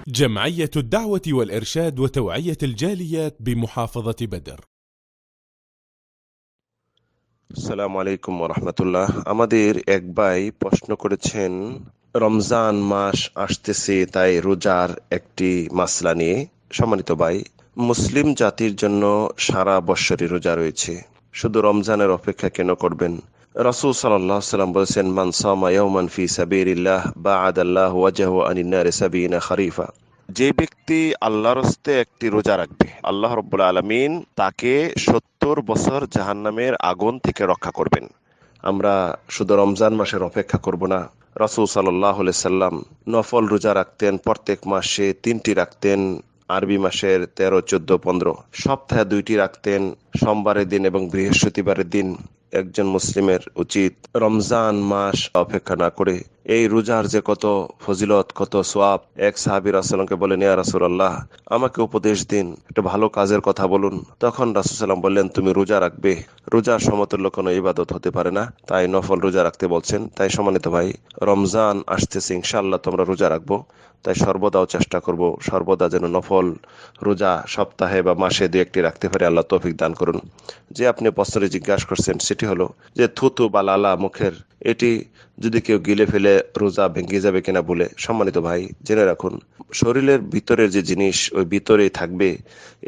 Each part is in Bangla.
جمعية الدعوة والإرشاد وتوعية الجاليات بمحافظة بدر। আসসালামু আলাইকুম ওয়া রাহমাতুল্লাহ। আমাদের এক ভাই প্রশ্ন করেছেন, রমজান মাস আসতেছে, তাই রোজার একটি মাসলা নিয়ে। সম্মানিত ভাই, মুসলিম জাতির জন্য সারা বৎসরই রোজা রয়েছে, শুধু রমজানের অপেক্ষা কেন করবেন? রাসূল সাল্লাল্লাহু আলাইহি ওয়াসাল্লাম বলেছেন, মান সামা ইয়াওমান ফি সাবিলিল্লাহ বা'আদাল্লাহু ওয়াজহাহু আনিন নারি সাবিনা খরিফা। যে ব্যক্তি আল্লাহর হস্তে একটি রোজা রাখবে, আল্লাহ রাব্বুল আলামিন তাকে 70 বছর জাহান্নামের আগুন থেকে রক্ষা করবেন। আমরা শুধু রমজান মাসের অপেক্ষা করব না। রাসূল সাল্লাল্লাহু আলাইহি সাল্লাম নফল রোজা রাখতেন, প্রত্যেক মাসে 3টি রাখতেন, আরবি মাসের 13, 14, 15। সপ্তাহে 2টি রাখতেন, সোমবারের দিন এবং বৃহস্পতিবারের দিন। একজন মুসলিমের উচিত রমজান মাস অপেক্ষা না করে এই রোজার যে কত ফজিলত, কত সোয়াব। এক সাহাবী রাসূলকে বলেন, ইয়া রাসূলুল্লাহ, আমাকে উপদেশ দিন, একটা ভালো কাজের কথা বলুন। তখন রাসূল সাল্লাল্লাহু বললেন, তুমি রোজা রাখবে। রোজার সমতুল্য কোনো ইবাদত হতে পারে না, তাই নফল রোজা রাখতে বলছেন। তাই সম্মানিত ভাই, রমজান আসতেছে, ইনশাআল্লাহ তোমরা রোজা রাখবো। তাই সর্বদাও চেষ্টা করব, সর্বদা যেন নফল রোজা সপ্তাহে বা মাসে 2-1টি রাখতে পারে। আল্লাহ তৌফিক দান করুন। যে আপনি প্রশ্নে জিজ্ঞাসা করছেন সেটি হলো যে থুতু বা লালা মুখের, এটি যদি কেউ গিলে ফেলে রোজা ভেঙে যাবে কিনা বলে। সম্মানিত ভাই, জেনে রাখুন, শরীরের ভিতরের যে জিনিস ওই ভিতরেই থাকবে।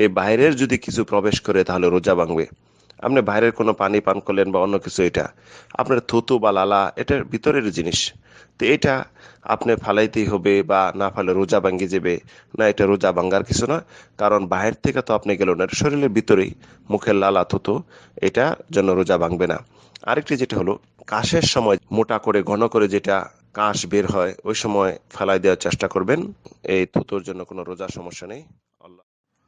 এই বাইরের যদি কিছু প্রবেশ করে তাহলে রোজা ভাঙবে। আপনি বাইরের কোনো পানি পান করলেন বা অন্য কিছু, এটা আপনার থুতু বা লালা, এটার ভিতরের জিনিস। তো এটা আপনি ফালাইতেই হবে, বা না ফালে রোজা ভাঙ্গি যাবে না, এটা রোজা ভাঙ্গার কিছু না। কারণ বাহির থেকে তো আপনি গেল না, এটা শরীরের ভিতরেই, মুখের লালা থুতু, এটা জন্য রোজা ভাঙবে না। আরেকটি যেটা হলো, কাশের সময় মোটা করে ঘন করে যেটা কাশ বের হয়, ওই সময় ফেলাই দেওয়ার চেষ্টা করবেন। এই থুতুর জন্য কোনো রোজার সমস্যা নেই।